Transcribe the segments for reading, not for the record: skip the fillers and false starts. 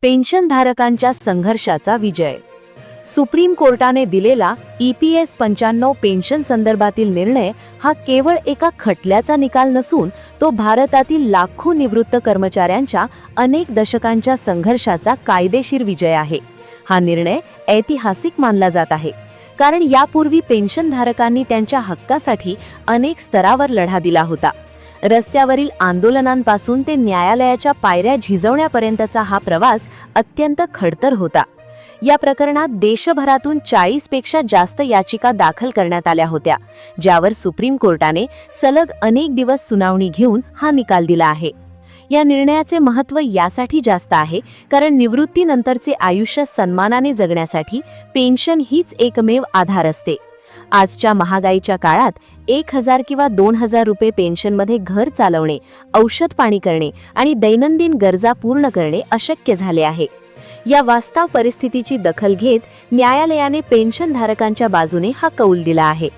पेन्शनधारकांच्या संघर्षाचा विजय. सुप्रीम कोर्टाने दिलेला EPS 95 पेन्शन संदर्भातील निर्णय हा केवळ एका खटल्याचा निकाल नसून तो भारतातील लाखो निवृत्त कर्मचाऱ्यांच्या अनेक दशकांच्या संघर्षाचा कायदेशीर विजय आहे. हा निर्णय ऐतिहासिक मानला जात आहे कारण यापूर्वी पेन्शनधारकांनी त्यांच्या हक्कासाठी अनेक स्तरावर लढा दिला होता. रस्त्यावरील आंदोलनांपासून ते न्यायालयाच्या पायऱ्या झिजवण्यापर्यंतचा हा प्रवास अत्यंत खडतर होता. या प्रकरणात देशभरातून 40 पेक्षा जास्त याचिका दाखल करण्यात आल्या होत्या, ज्यावर सुप्रीम कोर्टाने सलग अनेक दिवस सुनावणी घेऊन हा निकाल दिला आहे. या निर्णयाचे महत्त्व यासाठी जास्त आहे कारण निवृत्तीनंतरचे आयुष्य सन्मानाने जगण्यासाठी पेन्शन हीच एकमेव आधार असते. आजच्या महागाईच्या काळात 1000 किंवा 2000 रुपये पेन्शनमध्ये घर चालवणे, औषध पाणी करणे आणि दैनंदिन गरजा पूर्ण करणे अशक्य झाले आहे. या वास्तव परिस्थितीची दखल घेत न्यायालयाने पेन्शनधारकांच्या बाजूने हा कौल दिला आहे.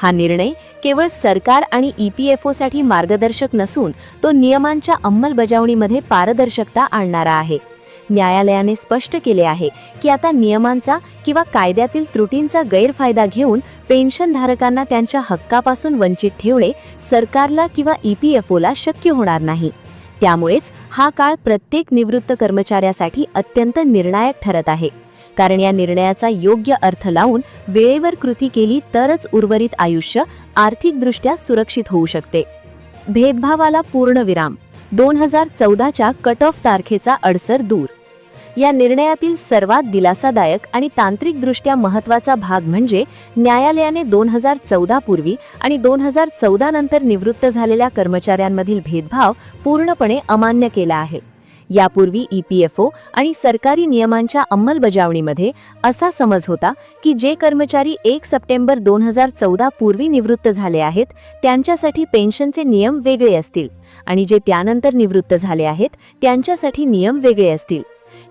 हा निर्णय केवळ सरकार आणि EPFOसाठी मार्गदर्शक नसून तो नियमांच्या अंमलबजावणीमध्ये पारदर्शकता आणणारा आहे. न्यायालयाने स्पष्ट केले आहे की आता नियमांचा किंवा कायद्यातील त्रुटींचा गैरफायदा घेऊन पेन्शनधारकांना त्यांच्या हक्कापासून वंचित ठेवणे सरकारला किंवा EPFOला शक्य होणार नाही. त्यामुळेच हा काळ प्रत्येक निवृत्त कर्मचाऱ्यासाठी अत्यंत निर्णायक ठरत आहे कारण या निर्णयाचा योग्य अर्थ लावून वेळेवर कृती केली तरच उर्वरित आयुष्य आर्थिकदृष्ट्या सुरक्षित होऊ शकते. भेदभावाला पूर्णविराम. 2014च्या कट ऑफ तारखेचा अडसर दूर. या निर्णयातील सर्वात दिलासादायक आणि तांत्रिकदृष्ट्या महत्त्वाचा भाग म्हणजे न्यायालयाने 2014 पूर्वी आणि 2014 नंतर निवृत्त झालेल्या कर्मचाऱ्यांमधील भेदभाव पूर्णपणे अमान्य केला आहे. यापूर्वी EPFO आणि सरकारी नियमांच्या अंमलबजावणीमध्ये असा समज होता की जे कर्मचारी 1 सप्टेंबर 2014 पूर्वी निवृत्त झाले आहेत त्यांच्यासाठी पेन्शनचे नियम वेगळे असतील आणि जे त्यानंतर निवृत्त झाले आहेत त्यांच्यासाठी नियम वेगळे असतील.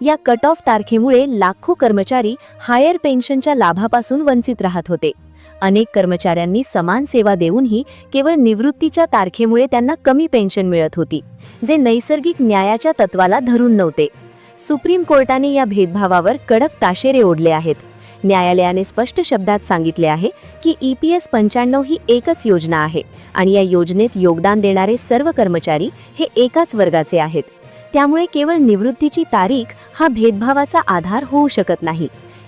या कट ऑफ तारखेमुळे लाखो कर्मचारी हायर पेन्शनच्या लाभापासून वंचित राहत होते. अनेक कर्मचाऱ्यांनी समान सेवा देऊनही केवळ निवृत्तीच्या तारखेमुळे त्यांना कमी पेन्शन मिळत होती, जे नैसर्गिक न्यायाच्या तत्वाला धरून नव्हते. सुप्रीम कोर्टाने या भेदभावावर कडक ताशेरे ओढले आहेत. न्यायालयाने स्पष्ट शब्दात सांगितले आहे की EPS 95 ही एकच योजना आहे आणि या योजनेत योगदान देणारे सर्व कर्मचारी हे एकाच वर्गाचे आहेत. त्यामुळे केवळ निवृत्तीची तारीख हा भेदभावाचा आधार होऊ शकत नाही.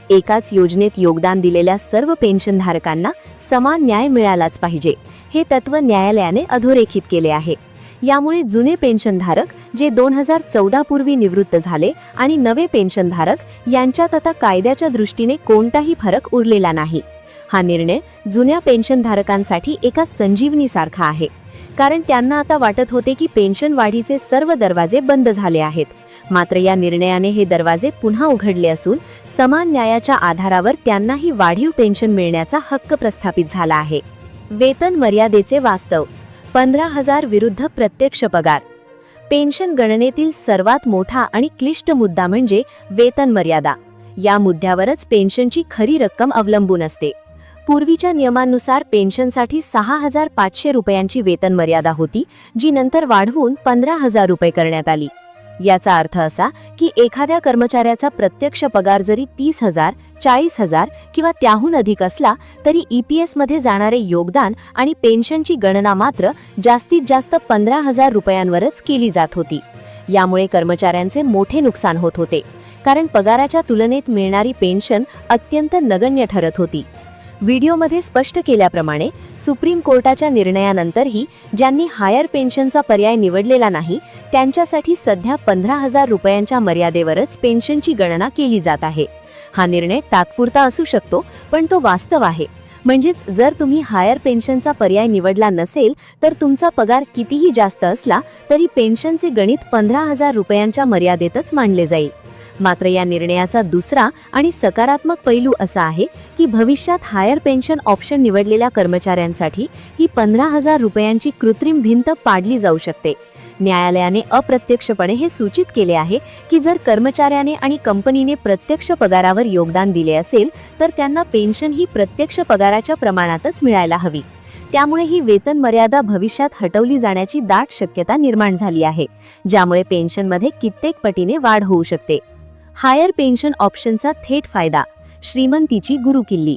एकाच योजनेत योगदान दिलेल्या सर्व पेन्शनधारकांना समान न्याय मिळालाच पाहिजे, हे तत्व न्यायालयाने अधोरेखित केले आहे. यामुळे जुने पेन्शनधारक जे 2014 पूर्वी निवृत्त झाले आणि नवे पेन्शनधारक यांच्यात आता कायद्याच्या दृष्टीने कोणताही फरक उरलेला नाही. हा निर्णय जुन्या पेन्शनधारकांसाठी एका संजीवनीसारखा आहे कारण त्यांना आता वाटत होते की पेन्शन वाढीचे सर्व दरवाजे बंद झाले आहेत. मात्र या निर्णयाने हे दरवाजे पुन्हा उघडले असून समान न्यायाच्या आधारावर त्यांनाही वाढीव पेन्शन मिळण्याचा हक्क प्रस्थापित झाला आहे. वेतन मर्यादेचे वास्तव. 15,000 विरुद्ध प्रत्यक्ष पगार. पेन्शन गणनेतील सर्वात मोठा आणि क्लिष्ट मुद्दा म्हणजे वेतन मर्यादा. या मुद्द्यावरच पेन्शनची खरी रक्कम अवलंबून असते. पूर्वीच्या नियमांनुसार पेन्शनसाठी 6,500 रुपयांची वेतन मर्यादा होती, जी नंतर वाढवून 15,000 रुपये करण्यात आली. याचा अर्थ असा की एखाद्या कर्मचाऱ्याचा प्रत्यक्ष पगार जरी 30,000, 40,000 किंवा त्याहून अधिक असला तरी EPS मध्ये जाणारे योगदान आणि पेन्शनची गणना मात्र जास्तीत जास्त 15,000 रुपयांवरच केली जात होती. यामुळे कर्मचाऱ्यांचे मोठे नुकसान होत होते कारण पगाराच्या तुलनेत मिळणारी पेन्शन अत्यंत नगण्य ठरत होती. व्हिडिओमध्ये स्पष्ट केल्याप्रमाणे सुप्रीम कोर्टाच्या निर्णयानंतरही ज्यांनी हायर पेन्शनचा पर्याय निवडलेला नाही त्यांच्यासाठी सध्या 15,000 रुपयांच्या मर्यादेवरच पेन्शनची गणना केली जात आहे. हा निर्णय तात्पुरता असू शकतो पण तो वास्तव आहे. म्हणजेच जर तुम्ही हायर पेन्शनचा पर्याय निवडला नसेल तर तुमचा पगार कितीही जास्त असला तरी पेन्शनचे गणित 15,000 रुपयांच्या मर्यादेतच मांडले जाईल. मात्र या निर्णयाचा दुसरा आणि सकारात्मक पैलू असा आहे की भविष्यात हायर पेन्शन ऑप्शन निवडलेल्या कर्मचाऱ्यांसाठी ही 15,000 रुपयांची कृत्रिम भिंत पाडली जाऊ शकते. न्यायालयाने अप्रत्यक्षपणे हे सूचित केले आहे की जर कर्मचाऱ्याने आणि कंपनीने प्रत्यक्ष पगारावर योगदान दिले असेल तर त्यांना पेन्शन ही प्रत्यक्ष पगाराच्या प्रमाणातच मिळायला हवी. त्यामुळे ही वेतन मर्यादा भविष्यात हटवली जाण्याची दाट शक्यता निर्माण झाली आहे, ज्यामुळे पेन्शनमध्ये कित्येक पटीने वाढ होऊ शकते. हायर पेन्शन ऑप्शनचा थेट फायदा, श्रीमंतीची गुरुकिल्ली.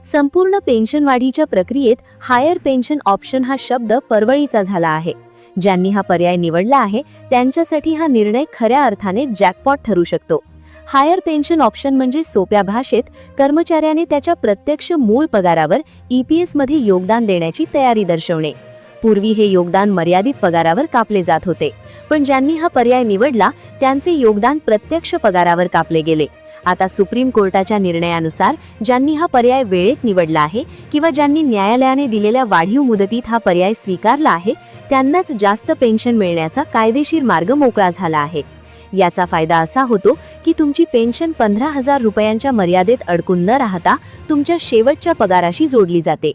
संपूर्ण पेन्शन वाढीच्या प्रक्रियेत हायर पेन्शन ऑप्शन हा शब्द परवळीचा झाला आहे. ज्यांनी हा पर्याय निवडला आहे त्यांच्यासाठी हा निर्णय खऱ्या अर्थाने जॅकपॉट ठरू शकतो. हायर पेन्शन ऑप्शन म्हणजे सोप्या भाषेत कर्मचाऱ्याने त्याच्या प्रत्यक्ष मूळ पगारावर EPS मध्ये योगदान देण्याची तयारी दर्शवणे. पूर्वी हे योगदान मर्यादित पगारावर कापले जात होते, पण ज्यांनी हा पर्याय निवडला त्यांचे योगदान प्रत्यक्ष पगारावर कापले गेले. आता सुप्रीम कोर्टाच्या निर्णयानुसार ज्यांनी हा पर्याय वेळेत निवडला आहे किंवा ज्यांनी न्यायालयाने दिलेल्या वाढीव मुदतीत हा पर्याय स्वीकारला आहे त्यांनाच जास्त पेन्शन मिळण्याचा कायदेशीर मार्ग मोकळा झाला आहे. याचा फायदा असा होतो की तुमची पेन्शन 15,000 रुपयांच्या मर्यादेत अडकून न राहता तुमच्या शेवटच्या पगाराशी जोडली जाते.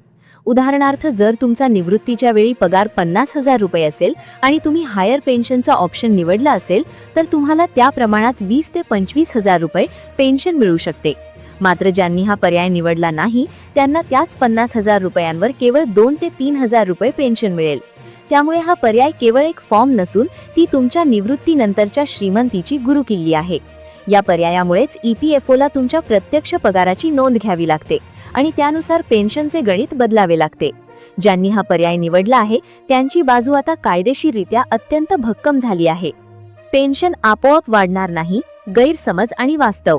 उदाहरणार्थ, जर तुमचा निवृत्तीच्या वेळी पगार 50,000 रुपये असेल आणि तुम्ही हायर पेन्शनचा ऑप्शन निवडला असेल तर तुम्हाला त्या प्रमाणात 20,000 ते 25,000 रुपये पेन्शन मिळू शकते. मात्र ज्यांनी हा पर्याय निवडला नाही त्यांना त्याच 50,000 रुपयांवर केवळ 2,000 ते 3,000 रुपये पेन्शन मिळेल. त्यामुळे हा पर्याय केवळ एक फॉर्म नसून ती तुमच्या निवृत्तीनंतरच्या श्रीमंतीची गुरुकिल्ली आहे. या पर्यायामुळेच EPFOला तुमच्या प्रत्यक्ष पगाराची नोंद घ्यावी लागते आणि त्यानुसार पेन्शनचे गणित बदलावे लागते. ज्यांनी हा पर्याय निवडला आहे त्यांची बाजू आता कायदेशीररित्या अत्यंत भक्कम झाली आहे. पेन्शन आपोआप वाढणार नाही, गैरसमज आणि वास्तव.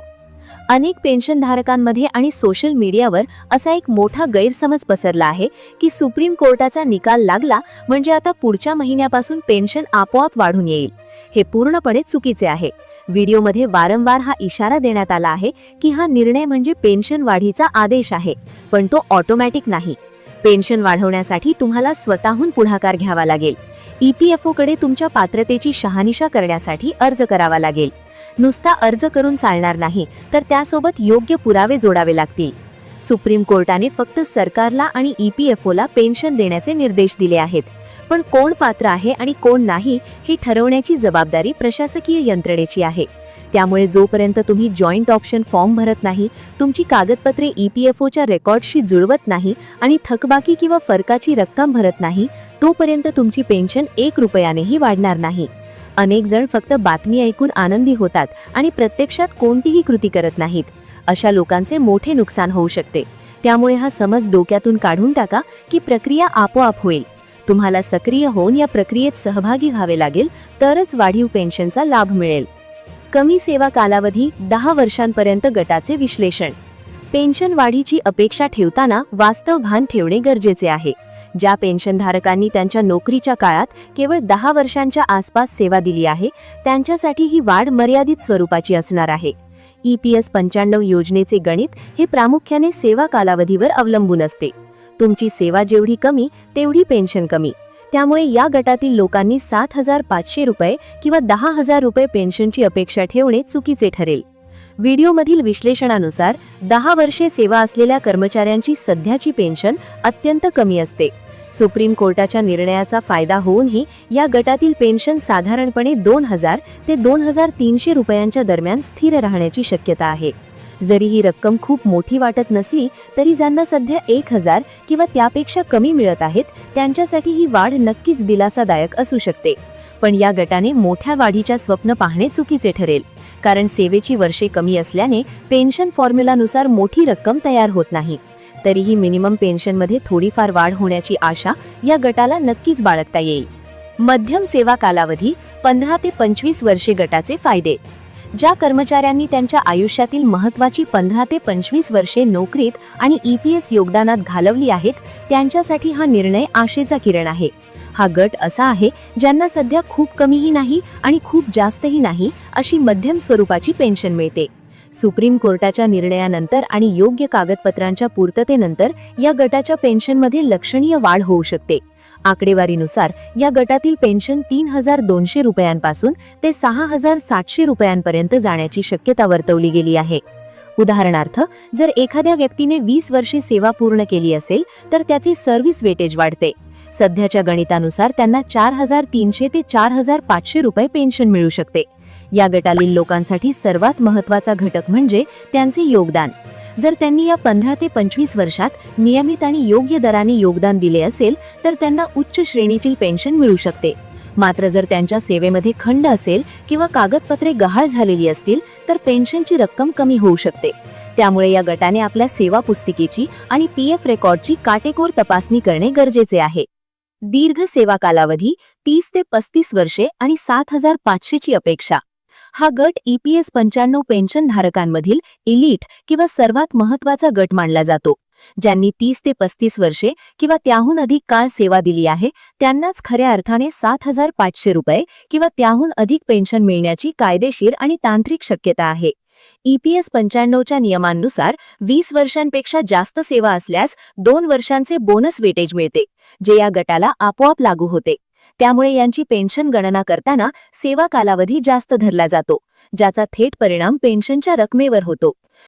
अनेक पेन्शनधारकांमध्ये आणि सोशल मीडियावर असा एक मोठा गैरसमज पसरला आहे की सुप्रीम कोर्टाचा निकाल लागला म्हणजे आता पुढच्या महिन्यापासून पेन्शन आपोआप वाढून येईल. हे पूर्णपणे चुकीचे आहे. व्हिडिओमध्ये वारंवार हा इशारा देण्यात आला आहे की हा निर्णय म्हणजे पेन्शन वाढीचा आदेश आहे, पण तो ऑटोमॅटिक नाही. पेन्शन वाढवण्यासाठी तुम्हाला स्वतःहून पुढाकार घ्यावा लागेल. EPFOकडे तुमच्या पात्रतेची शहानिशा करण्यासाठी अर्ज करावा लागेल. नुसता अर्ज करून चालणार नाही, तर त्यासोबत योग्य पुरावे जोडावे लागतील. सुप्रीम कोर्टाने फक्त सरकारला आणि EPFOला पेन्शन देण्याचे निर्देश दिले आहेत, पण कोण पात्र आहे आणि कोण नाही हे ठरवण्याची जबाबदारी प्रशासकीय यंत्रणेची आहे. त्यामुळे जोपर्यंत तुम्ही जॉईंट ऑप्शन फॉर्म भरत नाही, तुमची कागदपत्रे EPFOच्या रेकॉर्डशी जुळवत नाही आणि थकबाकी किंवा फरकाची रक्कम भरत नाही, तोपर्यंत तुमची पेन्शन 1 रुपयानेही वाढणार नाही. अनेक जण फक्त बातमी ऐकून आनंदी होतात आणि प्रत्यक्षात कोणतीही कृती करत नाहीत. अशा लोकांचे मोठे नुकसान होऊ शकते. त्यामुळे हा समज डोक्यातून काढून टाका की प्रक्रिया आपोआप होईल. तुम्हाला सक्रिय होऊन या प्रक्रियेत सहभागी व्हावे लागेल, तरच वाढीव पेन्शनचा लाभ मिळेल. कमी सेवा कालावधी, 10 वर्षांपर्यंत गटाचे विश्लेषण. पेन्शन वाढीची अपेक्षा ठेवताना वास्तव भान ठेवणे गरजेचे आहे. ज्या पेन्शनधारकांनी त्यांच्या नोकरीच्या काळात केवळ 10 वर्षांच्या आसपास सेवा दिली आहे त्यांच्यासाठी ही वाढ मर्यादित स्वरूपाची असणार आहे. EPS 95 योजनेचे गणित हे प्रामुख्याने सेवा कालावधीवर अवलंबून असते. तुमची सेवा जेवढी कमी तेवढी पेन्शन कमी. त्यामुळे या गटातील लोकांनी 7,500 रुपये किंवा 10,000 रुपये पेन्शनची अपेक्षा ठेवणे चुकीचे ठरेल. व्हिडिओमधील विश्लेषणानुसार 10 वर्षे सेवा असलेल्या कर्मचाऱ्यांची सध्याची पेन्शन अत्यंत कमी असते. सुप्रीम कोर्टाच्या निर्णयाचा फायदा होऊनही या गटातील पेन्शन साधारणपणे 2,000 ते 2,300 रुपयांच्या दरम्यान स्थिर राहण्याची शक्यता आहे. जरी ही रक्कम खूप मोठी वाटत नसली तरी ज्यांना सध्या 1,000 किंवा त्यापेक्षा कमी मिळत आहेत त्यांच्यासाठी ही वाढ नक्कीच दिलासादायक असू शकते. पण या गटाने मोठ्या वाढीच्या स्वप्न पाहणे चुकीचे ठरेल, कारण सेवेची वर्षे कमी असल्याने पेन्शन फॉर्म्युलानुसार मोठी रक्कम तयार होत नाही. तरीही मिनिमम पेन्शनमध्ये थोडीफार वाढ होण्याची आशा या गटाला नक्कीच बाळगता येईल. मध्यम सेवा कालावधी, 15 ते 25 वर्षे गटाचे फायदे. ज्या कर्मचाऱ्यांनी त्यांच्या आयुष्यातील महत्त्वाची 15 ते 25 वर्षे नोकरीत आणि EPS योगदानात घालवली आहेत त्यांच्यासाठी हा निर्णय आशेचा किरण आहे. हा गट असा आहे ज्यांना सध्या खूप कमीही नाही आणि खूप जास्तही नाही अशी मध्यम स्वरूपाची पेन्शन मिळते. सुप्रीम कोर्टाच्या निर्णयानंतर आणि योग्य कागदपत्रांच्या पूर्ततेनंतर या गटाच्या पेन्शनमध्ये लक्षणीय वाढ होऊ शकते. आकडेवारीनुसार या गटातील पेन्शन 3,200 रुपयांपासून ते 6,700 रुपयांपर्यंत जाण्याची शक्यता वर्तवली गेली आहे. उदाहरणार्थ, जर एखाद्या व्यक्तीने 20 वर्षे सेवा पूर्ण केली असेल तर त्याचे सर्व्हिस वेटेज वाढते. सध्याच्या गणितानुसार त्यांना 4,300 ते 4,500 रुपये पेन्शन मिळू शकते. या गटातील लोकांसाठी सर्वात महत्त्वाचा घटक म्हणजे त्यांचे योगदान. जर त्यांनी या 15 ते 25 वर्षात नियमित आणि योग्य दराने योगदान दिले असेल तर त्यांना उच्च श्रेणीची पेन्शन मिळू शकते. मात्र जर त्यांच्या सेवेमध्ये खंड असेल किंवा कागदपत्रे गहाळ झालेली असतील तर पेन्शनची रक्कम कमी होऊ शकते. त्यामुळे या गटाने आपल्या सेवा पुस्तिकेची आणि पीएफ रेकॉर्डची काटेकोर तपासणी करणे गरजेचे आहे. दीर्घ सेवा कालावधी 30 ते 35 वर्षे आणि 7,500 ची अपेक्षा. हा गट EPS 95 पेन्शन धारकांमधील इलीट किंवा सर्वात महत्त्वाचा गट मानला जातो. ज्यांनी 30 ते 35 वर्षे किंवा त्याहून अधिक काळ सेवा दिली आहे त्यांनाच खऱ्या अर्थाने 7,500 रुपये किंवा त्याहून अधिक पेन्शन मिळण्याची कायदेशीर आणि तांत्रिक शक्यता आहे. EPS 95 च्या नियमांनुसार 20 वर्षांपेक्षा जास्त सेवा असल्यास 2 वर्षांचे बोनस वेटेज मिळते, जे या गटाला आपोआप लागू होते. त्यामुळे यांची पेन्शन गणना करताना सेवा कालावधी जास्त धरला जातो, ज्याचा थेट परिणाम पेन्शनच्या रकमेवर होतो.